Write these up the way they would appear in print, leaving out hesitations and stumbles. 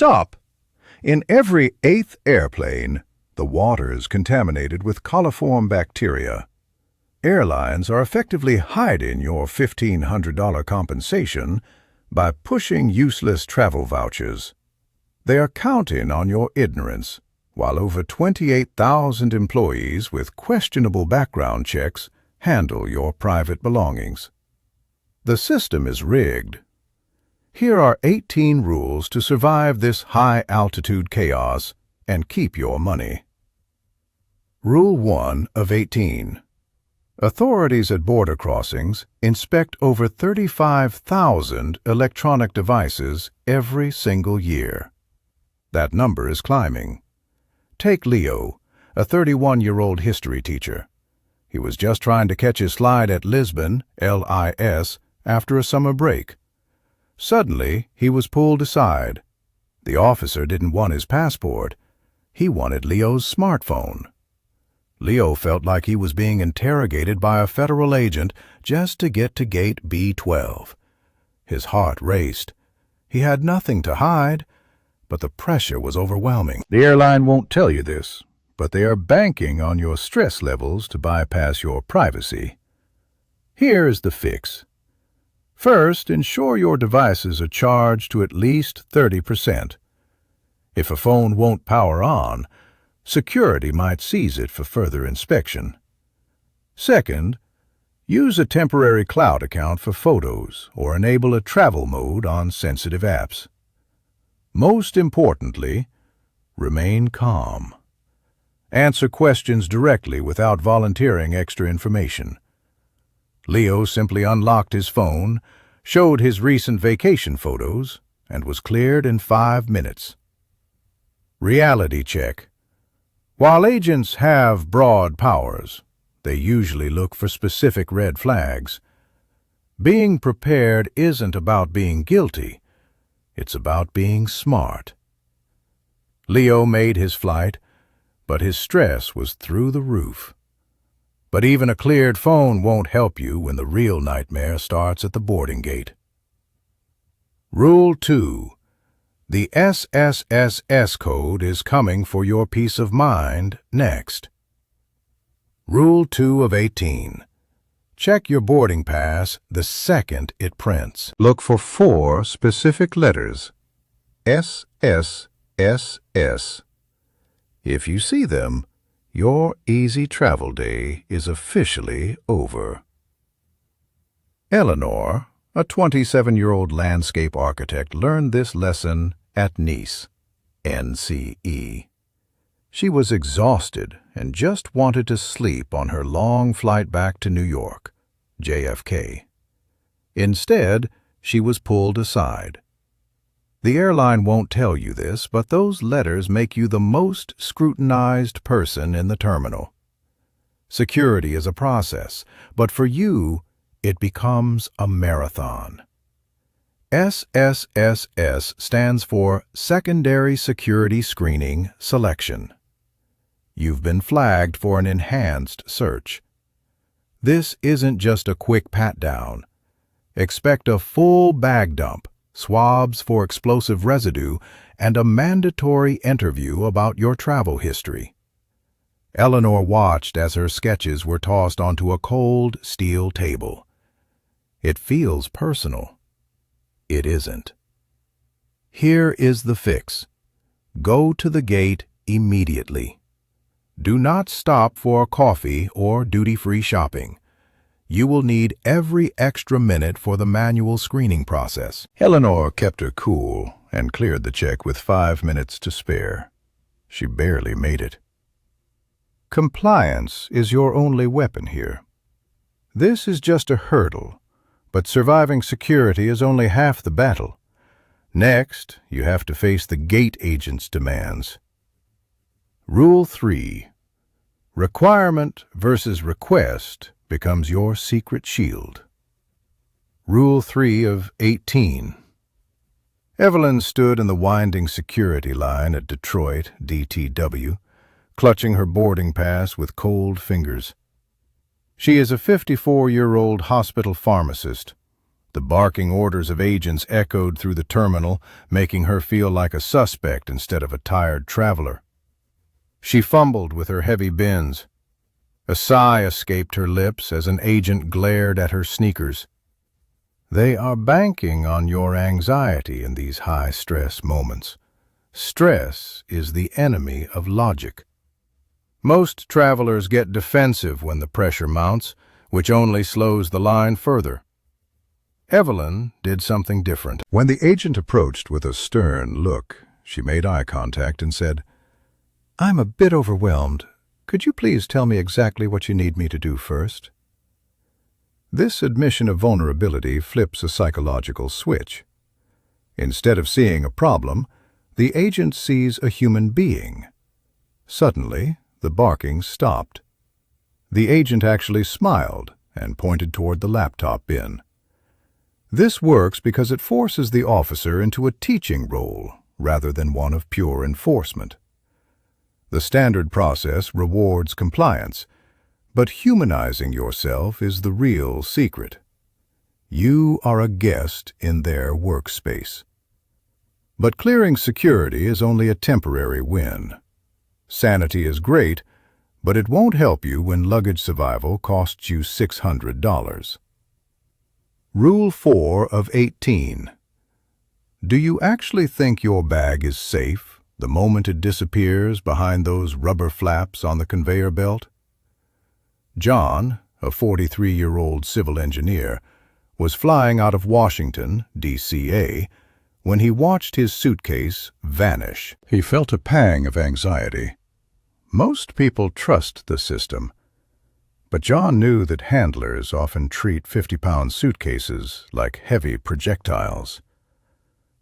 Stop! In every 8th airplane, the water is contaminated with coliform bacteria. Airlines are effectively hiding your $1,500 compensation by pushing useless travel vouchers. They are counting on your ignorance, while over 28,000 employees with questionable background checks handle your private belongings. The system is rigged. Here are 18 rules to survive this high-altitude chaos and keep your money. Rule 1 of 18. Authorities at border crossings inspect over 35,000 electronic devices every single year. That number is climbing. Take Leo, a 31-year-old history teacher. He was just trying to catch his flight at Lisbon, LIS, after a summer break. Suddenly, he was pulled aside. The officer didn't want his passport. He wanted Leo's smartphone. Leo felt like he was being interrogated by a federal agent just to get to gate B12. His heart raced. He had nothing to hide, but the pressure was overwhelming. The airline won't tell you this, but they are banking on your stress levels to bypass your privacy. Here is the fix. First, ensure your devices are charged to at least 30%. If a phone won't power on, security might seize it for further inspection. Second, use a temporary cloud account for photos or enable a travel mode on sensitive apps. Most importantly, remain calm. Answer questions directly without volunteering extra information. Leo simply unlocked his phone, showed his recent vacation photos, and was cleared in 5 minutes. Reality check. While agents have broad powers, they usually look for specific red flags. Being prepared isn't about being guilty. It's about being smart. Leo made his flight, but his stress was through the roof. But even a cleared phone won't help you when the real nightmare starts at the boarding gate. Rule 2. The SSSS code is coming for your peace of mind next. Rule 2 of 18. Check your boarding pass the second it prints. Look for 4 specific letters. SSSS. If you see them, your easy travel day is officially over. Eleanor, a 27-year-old landscape architect, learned this lesson at Nice, NCE. She was exhausted and just wanted to sleep on her long flight back to New York, JFK. Instead, she was pulled aside. The airline won't tell you this, but those letters make you the most scrutinized person in the terminal. Security is a process, but for you, it becomes a marathon. SSSS stands for Secondary Security Screening Selection. You've been flagged for an enhanced search. This isn't just a quick pat-down. Expect a full bag dump, swabs for explosive residue, and a mandatory interview about your travel history. Eleanor watched as her sketches were tossed onto a cold steel table. It feels personal. It isn't. Here is the fix. Go to the gate immediately. Do not stop for coffee or duty-free shopping. You will need every extra minute for the manual screening process. Eleanor kept her cool and cleared the check with 5 minutes to spare. She barely made it. Compliance is your only weapon here. This is just a hurdle, but surviving security is only half the battle. Next, you have to face the gate agent's demands. Rule 3. Requirement versus request becomes your secret shield. Rule 3 of 18. Evelyn stood in the winding security line at Detroit, DTW, clutching her boarding pass with cold fingers. She is a 54-year-old hospital pharmacist, The barking orders of agents echoed through the terminal, making her feel like a suspect instead of a tired traveler. She fumbled with her heavy bins. A sigh escaped her lips as an agent glared at her sneakers. They are banking on your anxiety in these high-stress moments. Stress is the enemy of logic. Most travelers get defensive when the pressure mounts, which only slows the line further. Evelyn did something different. When the agent approached with a stern look, she made eye contact and said, "I'm a bit overwhelmed. Could you please tell me exactly what you need me to do first?" This admission of vulnerability flips a psychological switch. Instead of seeing a problem, the agent sees a human being. Suddenly, the barking stopped. The agent actually smiled and pointed toward the laptop bin. This works because it forces the officer into a teaching role rather than one of pure enforcement. The standard process rewards compliance, but humanizing yourself is the real secret. You are a guest in their workspace. But clearing security is only a temporary win. Sanity is great, but it won't help you when luggage survival costs you $600. Rule 4 of 18. Do you actually think your bag is safe the moment it disappears behind those rubber flaps on the conveyor belt? John, a 43-year-old civil engineer, was flying out of Washington, D.C.A., when he watched his suitcase vanish. He felt a pang of anxiety. Most people trust the system, but John knew that handlers often treat 50-pound suitcases like heavy projectiles.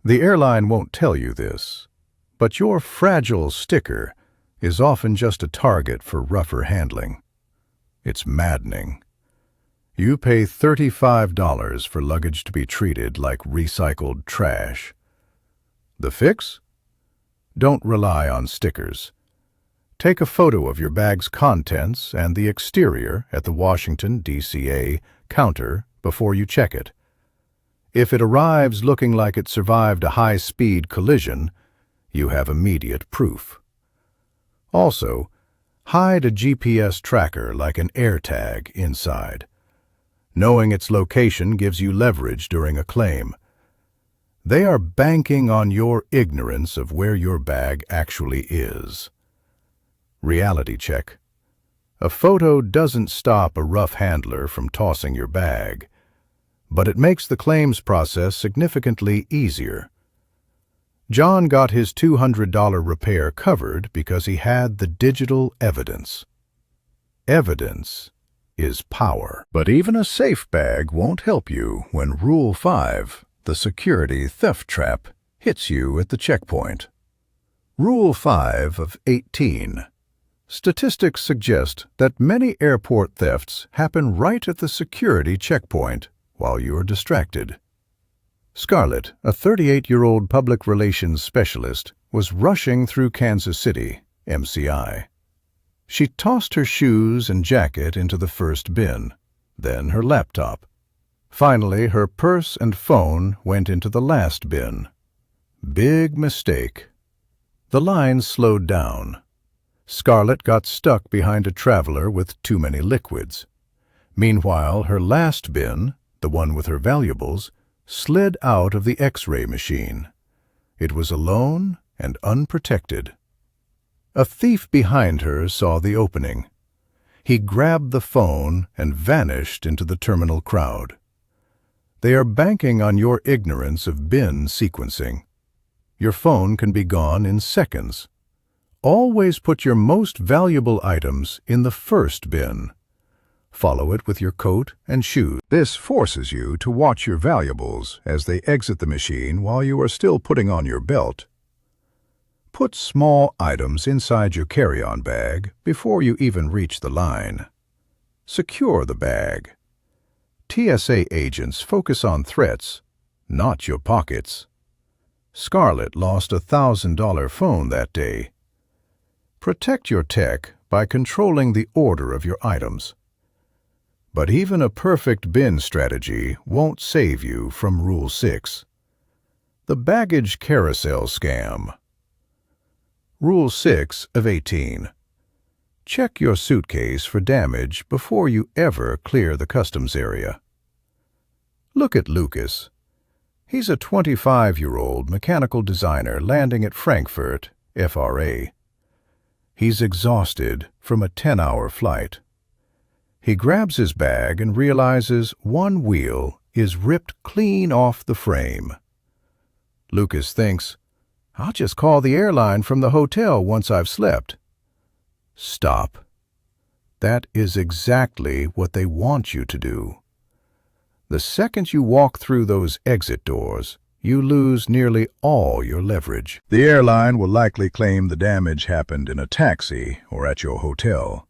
The airline won't tell you this, but your fragile sticker is often just a target for rougher handling. It's maddening. You pay $35 for luggage to be treated like recycled trash. The fix? Don't rely on stickers. Take a photo of your bag's contents and the exterior at the Washington, D.C.A. counter before you check it. If it arrives looking like it survived a high-speed collision, you have immediate proof. Also, hide a GPS tracker like an AirTag inside. Knowing its location gives you leverage during a claim. They are banking on your ignorance of where your bag actually is. Reality check. A photo doesn't stop a rough handler from tossing your bag, but it makes the claims process significantly easier. John got his $200 repair covered because he had the digital evidence. Evidence is power. But even a safe bag won't help you when Rule 5, the security theft trap, hits you at the checkpoint. Rule 5 of 18. Statistics suggest that many airport thefts happen right at the security checkpoint while you are distracted. Scarlett, a 38-year-old public relations specialist, was rushing through Kansas City, MCI. She tossed her shoes and jacket into the first bin, then her laptop. Finally, her purse and phone went into the last bin. Big mistake. The line slowed down. Scarlett got stuck behind a traveler with too many liquids. Meanwhile, her last bin, the one with her valuables, slid out of the X-ray machine. It was alone and unprotected. A thief behind her saw the opening. He grabbed the phone and vanished into the terminal crowd. They are banking on your ignorance of bin sequencing. Your phone can be gone in seconds. Always put your most valuable items in the first bin. Follow it with your coat and shoes. This forces you to watch your valuables as they exit the machine while you are still putting on your belt. Put small items inside your carry-on bag before you even reach the line. Secure the bag. TSA agents focus on threats, not your pockets. Scarlett lost a $1,000 phone that day. Protect your tech by controlling the order of your items. But even a perfect bin strategy won't save you from Rule 6. The baggage carousel scam. Rule 6 of 18. Check your suitcase for damage before you ever clear the customs area. Look at Lucas. He's a 25-year-old mechanical designer landing at Frankfurt, FRA. He's exhausted from a 10-hour flight. He grabs his bag and realizes one wheel is ripped clean off the frame. Lucas thinks, "I'll just call the airline from the hotel once I've slept." Stop. That is exactly what they want you to do. The second you walk through those exit doors, you lose nearly all your leverage. The airline will likely claim the damage happened in a taxi or at your hotel.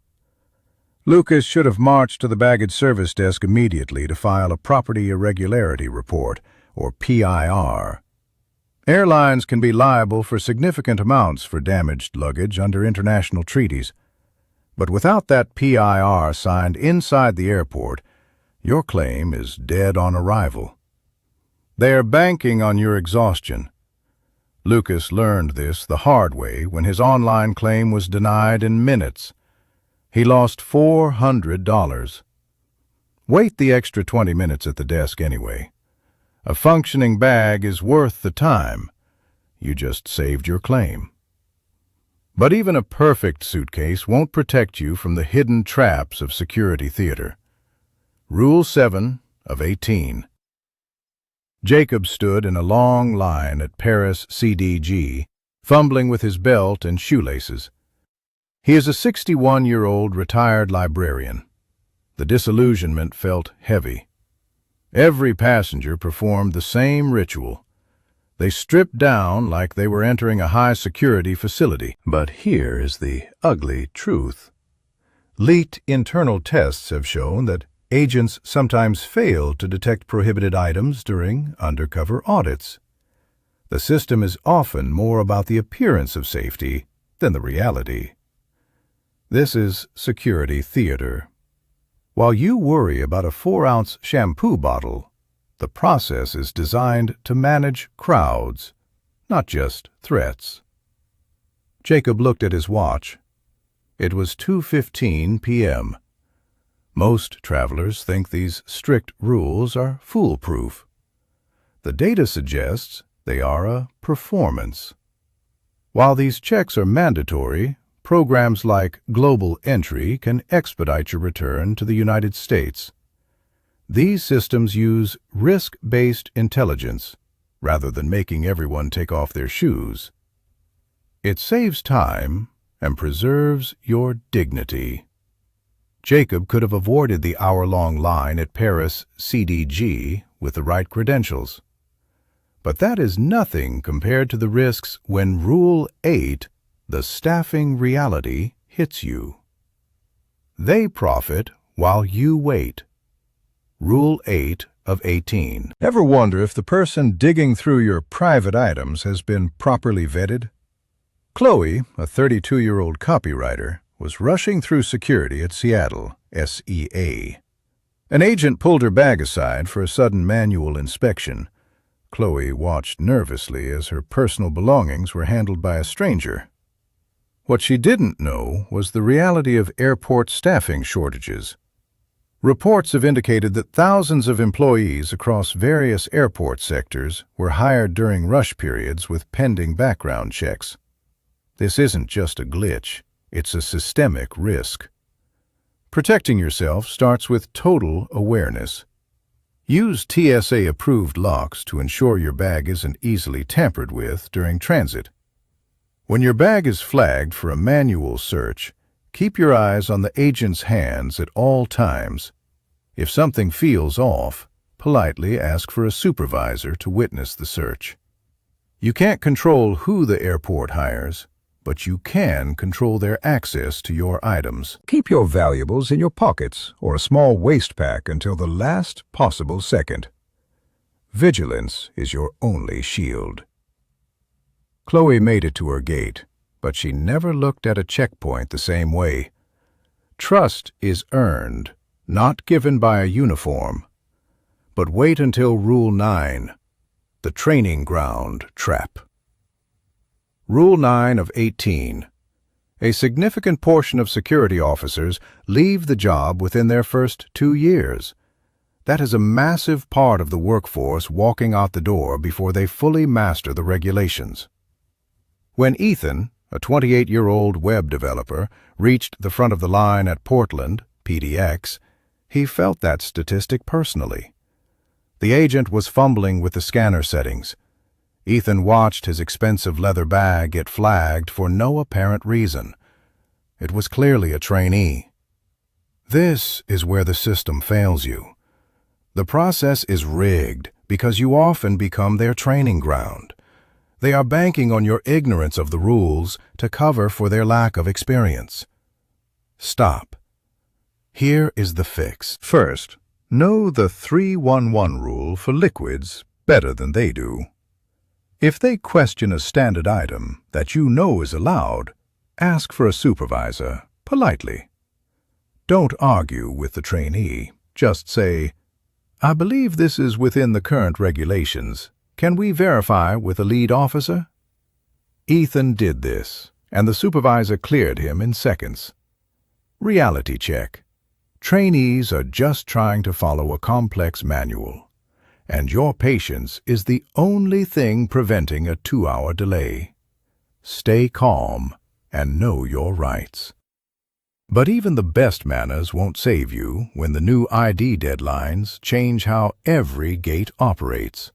Lucas should have marched to the baggage service desk immediately to file a Property Irregularity Report, or PIR. Airlines can be liable for significant amounts for damaged luggage under international treaties. But without that PIR signed inside the airport, your claim is dead on arrival. They are banking on your exhaustion. Lucas learned this the hard way when his online claim was denied in minutes. He lost $400. Wait the extra 20 minutes at the desk anyway. A functioning bag is worth the time. You just saved your claim. But even a perfect suitcase won't protect you from the hidden traps of security theater. Rule 7 of 18. Jacob stood in a long line at Paris CDG, fumbling with his belt and shoelaces. He is a 61-year-old retired librarian. The disillusionment felt heavy. Every passenger performed the same ritual. They stripped down like they were entering a high-security facility. But here is the ugly truth. Leaked internal tests have shown that agents sometimes fail to detect prohibited items during undercover audits. The system is often more about the appearance of safety than the reality. This is security theater. While you worry about a 4-ounce shampoo bottle, the process is designed to manage crowds, not just threats. Jacob looked at his watch. It was 2:15 p.m. Most travelers think these strict rules are foolproof. The data suggests they are a performance. While these checks are mandatory, programs like Global Entry can expedite your return to the United States. These systems use risk-based intelligence rather than making everyone take off their shoes. It saves time and preserves your dignity. Jacob could have avoided the hour-long line at Paris CDG with the right credentials. But that is nothing compared to the risks when Rule 8, the staffing reality, hits you. They profit while you wait. Rule 8 of 18. Ever wonder if the person digging through your private items has been properly vetted? Chloe, a 32-year-old copywriter, was rushing through security at Seattle, SEA. An agent pulled her bag aside for a sudden manual inspection. Chloe watched nervously as her personal belongings were handled by a stranger. What she didn't know was the reality of airport staffing shortages. Reports have indicated that thousands of employees across various airport sectors were hired during rush periods with pending background checks. This isn't just a glitch, it's a systemic risk. Protecting yourself starts with total awareness. Use TSA-approved locks to ensure your bag isn't easily tampered with during transit. When your bag is flagged for a manual search, keep your eyes on the agent's hands at all times. If something feels off, politely ask for a supervisor to witness the search. You can't control who the airport hires, but you can control their access to your items. Keep your valuables in your pockets or a small waist pack until the last possible second. Vigilance is your only shield. Chloe made it to her gate, but she never looked at a checkpoint the same way. Trust is earned, not given by a uniform. But wait until Rule 9, the training ground trap. Rule 9 of 18. A significant portion of security officers leave the job within their first 2 years. That is a massive part of the workforce walking out the door before they fully master the regulations. When Ethan, a 28-year-old web developer, reached the front of the line at Portland, PDX, he felt that statistic personally. The agent was fumbling with the scanner settings. Ethan watched his expensive leather bag get flagged for no apparent reason. It was clearly a trainee. This is where the system fails you. The process is rigged because you often become their training ground. They are banking on your ignorance of the rules to cover for their lack of experience. Stop. Here is the fix. First, know the 3-1-1 rule for liquids better than they do. If they question a standard item that you know is allowed, ask for a supervisor, politely. Don't argue with the trainee. Just say, "I believe this is within the current regulations. Can we verify with a lead officer?" Ethan did this, and the supervisor cleared him in seconds. Reality check. Trainees are just trying to follow a complex manual, and your patience is the only thing preventing a 2-hour delay. Stay calm and know your rights. But even the best manners won't save you when the new ID deadlines change how every gate operates.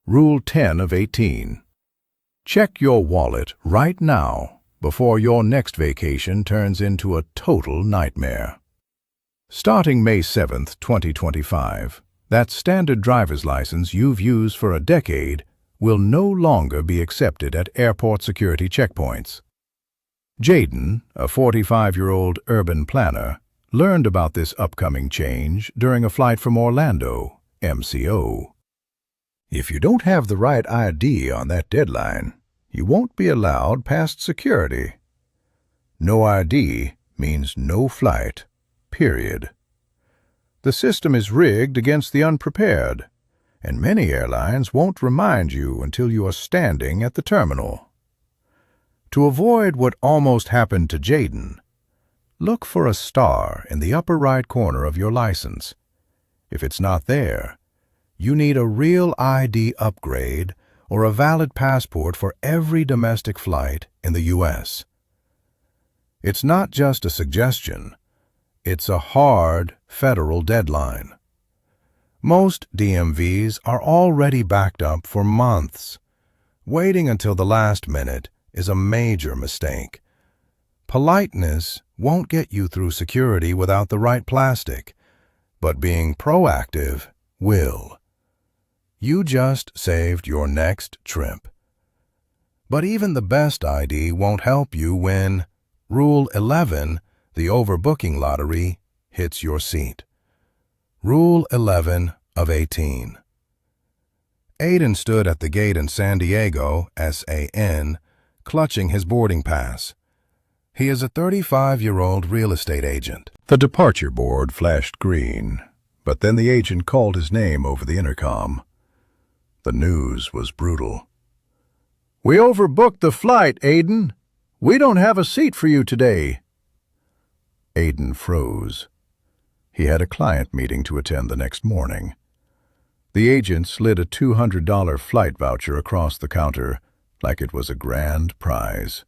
Rule 10 of 18. Check your wallet right now before your next vacation turns into a total nightmare. Starting May 7, 2025, that standard driver's license you've used for a decade will no longer be accepted at airport security checkpoints. Jaden, a 45-year-old urban planner, learned about this upcoming change during a flight from Orlando, MCO. If you don't have the right ID on that deadline, you won't be allowed past security. No ID means no flight, period. The system is rigged against the unprepared, and many airlines won't remind you until you are standing at the terminal. To avoid what almost happened to Jaden, look for a star in the upper right corner of your license. If it's not there, you need a real ID upgrade or a valid passport for every domestic flight in the U.S. It's not just a suggestion, it's a hard federal deadline. Most DMVs are already backed up for months. Waiting until the last minute is a major mistake. Politeness won't get you through security without the right plastic, but being proactive will. You just saved your next trip. But even the best ID won't help you when Rule 11, the overbooking lottery, hits your seat. Rule 11 of 18. Aiden stood at the gate in San Diego, SAN, clutching his boarding pass. He is a 35-year-old real estate agent. The departure board flashed green, but then the agent called his name over the intercom. The news was brutal. "We overbooked the flight, Aiden. We don't have a seat for you today." Aiden froze. He had a client meeting to attend the next morning. The agent slid a $200 flight voucher across the counter like it was a grand prize.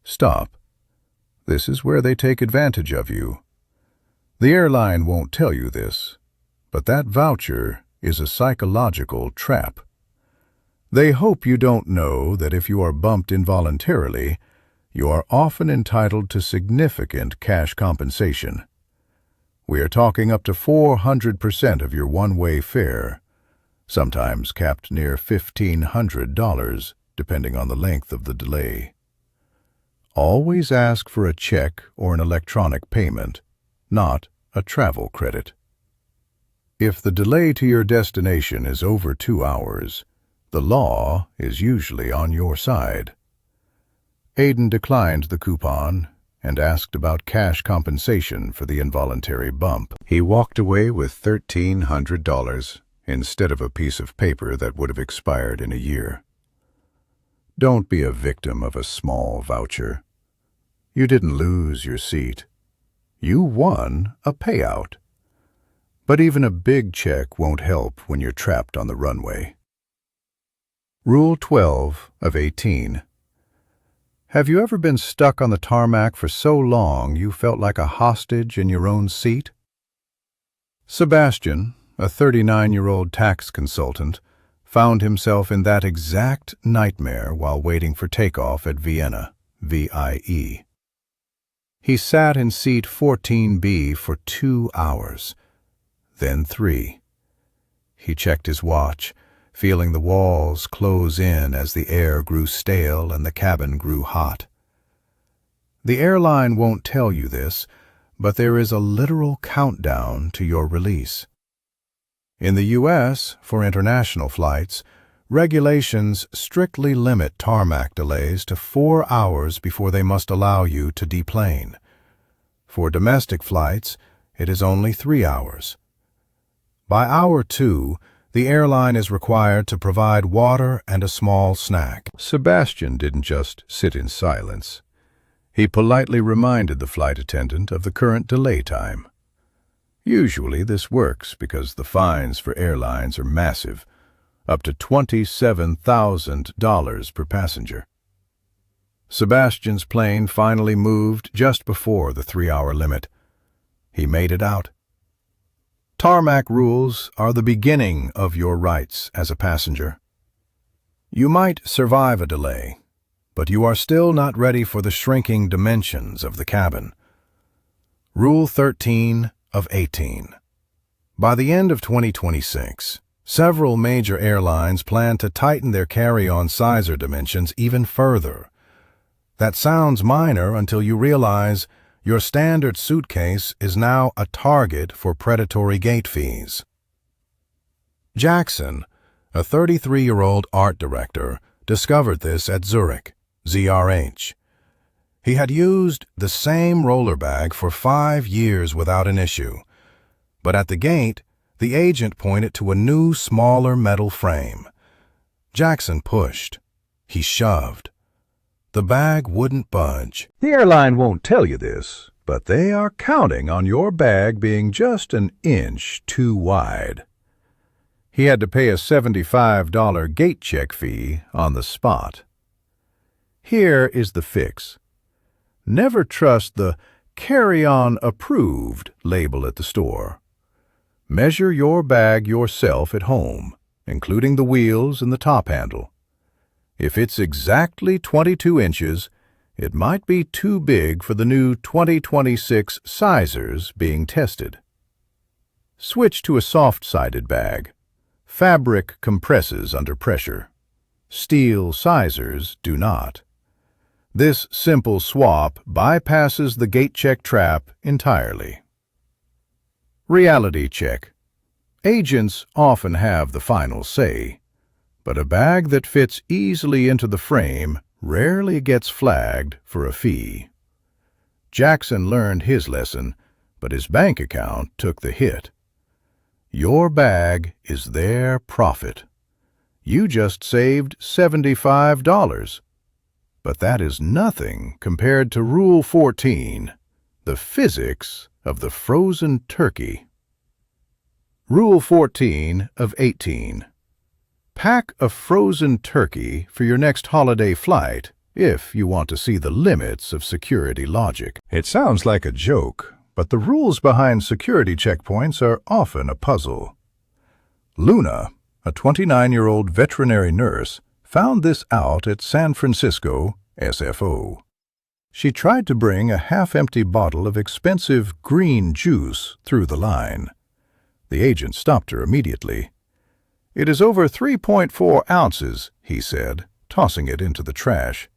Stop. This is where they take advantage of you. The airline won't tell you this, but that voucher is a psychological trap. They hope you don't know that if you are bumped involuntarily, you are often entitled to significant cash compensation. We are talking up to 400% of your one-way fare, sometimes capped near $1,500, depending on the length of the delay. Always ask for a check or an electronic payment, not a travel credit. If the delay to your destination is over 2 hours, the law is usually on your side. Aiden declined the coupon and asked about cash compensation for the involuntary bump. He walked away with $1,300 instead of a piece of paper that would have expired in a year. Don't be a victim of a small voucher. You didn't lose your seat. You won a payout. But even a big check won't help when you're trapped on the runway. Rule 12 of 18. Have you ever been stuck on the tarmac for so long you felt like a hostage in your own seat? Sebastian, a 39-year-old tax consultant, found himself in that exact nightmare while waiting for takeoff at Vienna, VIE. He sat in seat 14B for 2 hours, then 3. He checked his watch, feeling the walls close in as the air grew stale and the cabin grew hot. The airline won't tell you this, but there is a literal countdown to your release. In the U.S., for international flights, regulations strictly limit tarmac delays to 4 hours before they must allow you to deplane. For domestic flights, it is only 3 hours. By hour 2, the airline is required to provide water and a small snack. Sebastian didn't just sit in silence. He politely reminded the flight attendant of the current delay time. Usually this works because the fines for airlines are massive, up to $27,000 per passenger. Sebastian's plane finally moved just before the 3-hour limit. He made it out. Tarmac rules are the beginning of your rights as a passenger. You might survive a delay, but you are still not ready for the shrinking dimensions of the cabin. Rule 13 of 18. By the end of 2026, several major airlines plan to tighten their carry-on sizer dimensions even further. That sounds minor until you realize your standard suitcase is now a target for predatory gate fees. Jackson, a 33-year-old art director, discovered this at Zurich, ZRH. He had used the same roller bag for 5 years without an issue, but at the gate, the agent pointed to a new, smaller metal frame. Jackson pushed. He shoved. The bag wouldn't budge. The airline won't tell you this, but they are counting on your bag being just an inch too wide. He had to pay a $75 gate check fee on the spot. Here is the fix. Never trust the "carry-on approved" label at the store. Measure your bag yourself at home, including the wheels and the top handle. If it's exactly 22 inches, it might be too big for the new 2026 sizers being tested. Switch to a soft-sided bag. Fabric compresses under pressure. Steel sizers do not. This simple swap bypasses the gate check trap entirely. Reality check. Agents often have the final say, but a bag that fits easily into the frame rarely gets flagged for a fee. Jackson learned his lesson, but his bank account took the hit. Your bag is their profit. You just saved $75. But that is nothing compared to Rule 14, the physics of the frozen turkey. Rule 14 of 18. Pack a frozen turkey for your next holiday flight if you want to see the limits of security logic. It sounds like a joke, but the rules behind security checkpoints are often a puzzle. Luna, a 29-year-old veterinary nurse, found this out at San Francisco SFO. She tried to bring a half-empty bottle of expensive green juice through the line. The agent stopped her immediately. "It is over 3.4 ounces," he said, tossing it into the trash.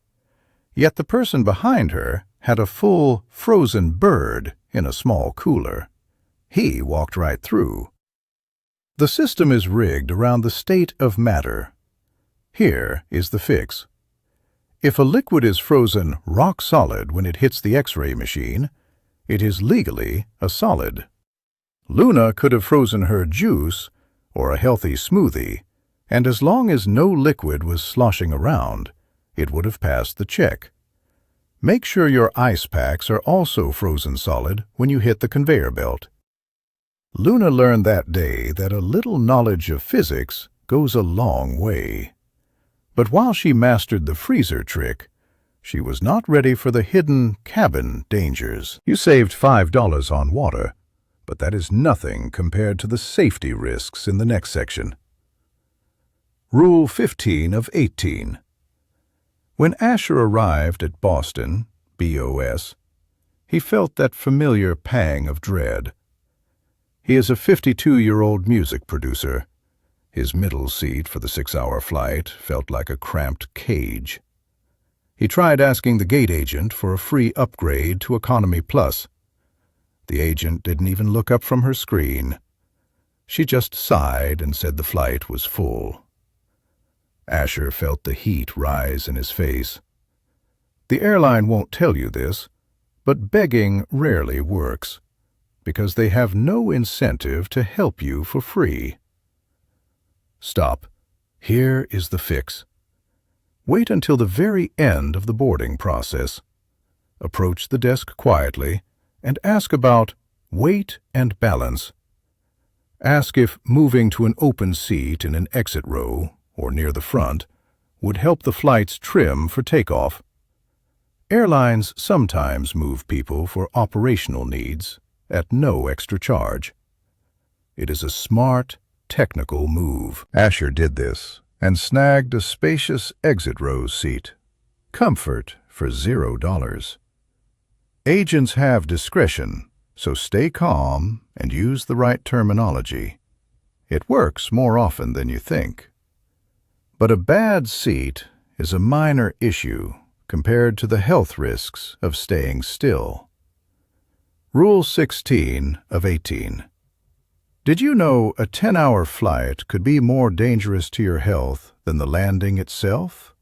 Yet the person behind her had a full frozen bird in a small cooler. He walked right through. The system is rigged around the state of matter. Here is the fix. If a liquid is frozen rock solid when it hits the X-ray machine, it is legally a solid. Luna could have frozen her juice or a healthy smoothie, and as long as no liquid was sloshing around, it would have passed the check. Make sure your ice packs are also frozen solid when you hit the conveyor belt. Luna learned that day that a little knowledge of physics goes a long way. But while she mastered the freezer trick, she was not ready for the hidden cabin dangers. You saved $5 on water, but that is nothing compared to the safety risks in the next section. Rule 15 of 18. When Asher arrived at Boston, BOS, he felt that familiar pang of dread. He is a 52-year-old music producer. His middle seat for the 6-hour flight felt like a cramped cage. He tried asking the gate agent for a free upgrade to Economy Plus. The agent didn't even look up from her screen. She just sighed and said the flight was full. Asher felt the heat rise in his face. The airline won't tell you this, but begging rarely works, because they have no incentive to help you for free. Stop. Here is the fix. Wait until the very end of the boarding process. Approach the desk quietly and ask about weight and balance. Ask if moving to an open seat in an exit row or near the front would help the flight's trim for takeoff. Airlines sometimes move people for operational needs at no extra charge. It is a smart, technical move. Asher did this and snagged a spacious exit row seat. Comfort for $0. Agents have discretion, so stay calm and use the right terminology. It works more often than you think. But a bad seat is a minor issue compared to the health risks of staying still. Rule 16 of 18. Did you know a 10-hour flight could be more dangerous to your health than the landing itself?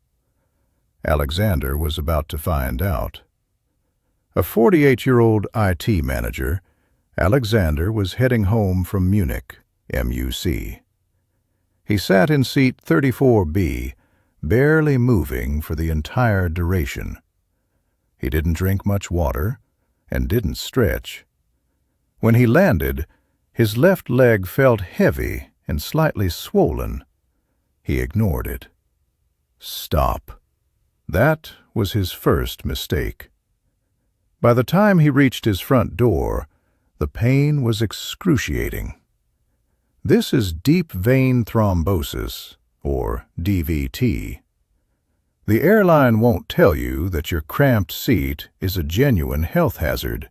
Alexander was about to find out. A 48-year-old IT manager, Alexander was heading home from Munich, MUC. He sat in seat 34B, barely moving for the entire duration. He didn't drink much water and didn't stretch. When he landed, his left leg felt heavy and slightly swollen. He ignored it. Stop. That was his first mistake. By the time he reached his front door, the pain was excruciating. This is deep vein thrombosis, or DVT. The airline won't tell you that your cramped seat is a genuine health hazard.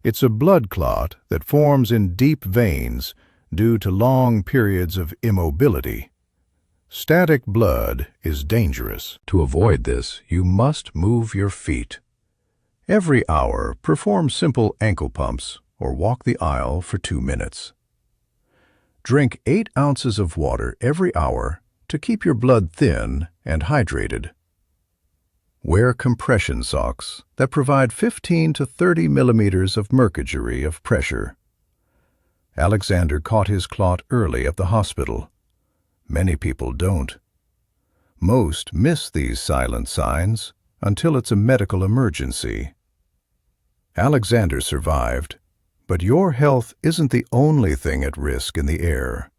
It's a blood clot that forms in deep veins due to long periods of immobility. Static blood is dangerous. To avoid this, you must move your feet. Every hour, perform simple ankle pumps or walk the aisle for 2 minutes. Drink 8 ounces of water every hour to keep your blood thin and hydrated. Wear compression socks that provide 15 to 30 millimeters of mercury of pressure. Alexander caught his clot early at the hospital. Many people don't. Most miss these silent signs until it's a medical emergency. Alexander survived, but your health isn't the only thing at risk in the air.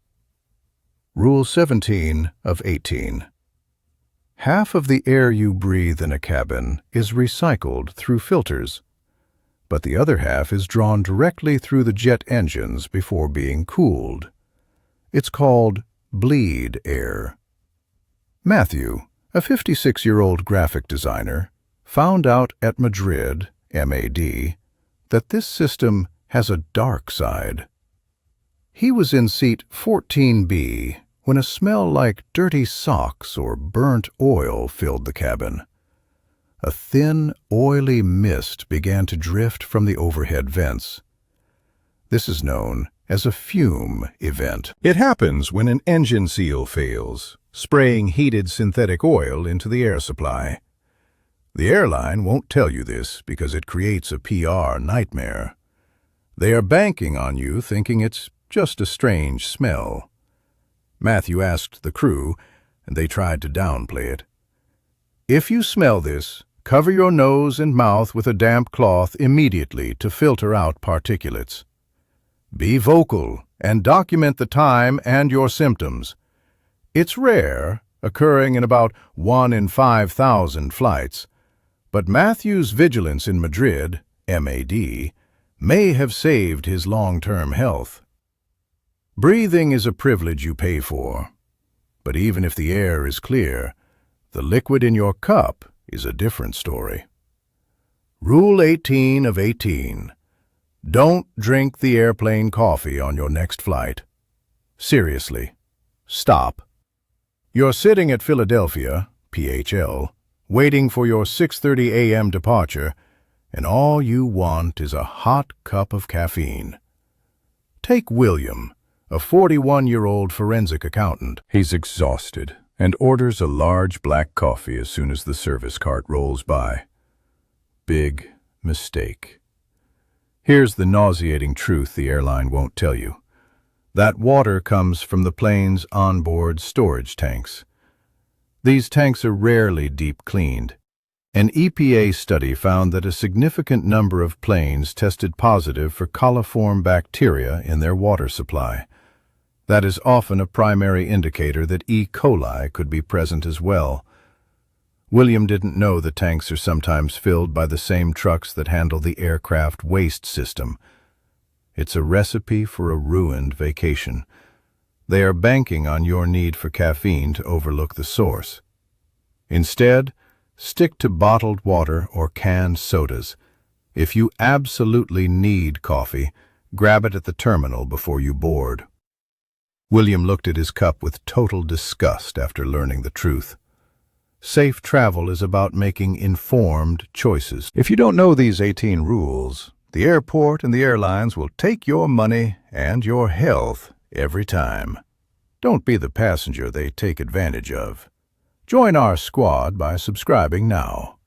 Rule 17 of 18. Half of the air you breathe in a cabin is recycled through filters, but the other half is drawn directly through the jet engines before being cooled. It's called bleed air. Matthew, a 56-year-old graphic designer, found out at Madrid, MAD, that this system has a dark side. He was in seat 14B when a smell like dirty socks or burnt oil filled the cabin. A thin, oily mist began to drift from the overhead vents. This is known as a fume event. It happens when an engine seal fails, spraying heated synthetic oil into the air supply. The airline won't tell you this because it creates a PR nightmare. They are banking on you thinking it's just a strange smell. Matthew asked the crew, and they tried to downplay it. If you smell this, cover your nose and mouth with a damp cloth immediately to filter out particulates. Be vocal and document the time and your symptoms. It's rare, occurring in about 1 in 5,000 flights, but Matthew's vigilance in Madrid, MAD, may have saved his long-term health. Breathing is a privilege you pay for, but even if the air is clear, the liquid in your cup is a different story. Rule 18 of 18. Don't drink the airplane coffee on your next flight. Seriously, stop. You're sitting at Philadelphia, PHL, waiting for your 6:30 a.m. departure, and all you want is a hot cup of caffeine. Take William, a 41-year-old forensic accountant. He's exhausted and orders a large black coffee as soon as the service cart rolls by. Big mistake. Here's the nauseating truth the airline won't tell you. That water comes from the plane's onboard storage tanks. These tanks are rarely deep cleaned. An EPA study found that a significant number of planes tested positive for coliform bacteria in their water supply. That is often a primary indicator that E. coli could be present as well. William didn't know the tanks are sometimes filled by the same trucks that handle the aircraft waste system. It's a recipe for a ruined vacation. They are banking on your need for caffeine to overlook the source. Instead, stick to bottled water or canned sodas. If you absolutely need coffee, grab it at the terminal before you board. William looked at his cup with total disgust after learning the truth. Safe travel is about making informed choices. If you don't know these 18 rules, the airport and the airlines will take your money and your health every time. Don't be the passenger they take advantage of. Join our squad by subscribing now.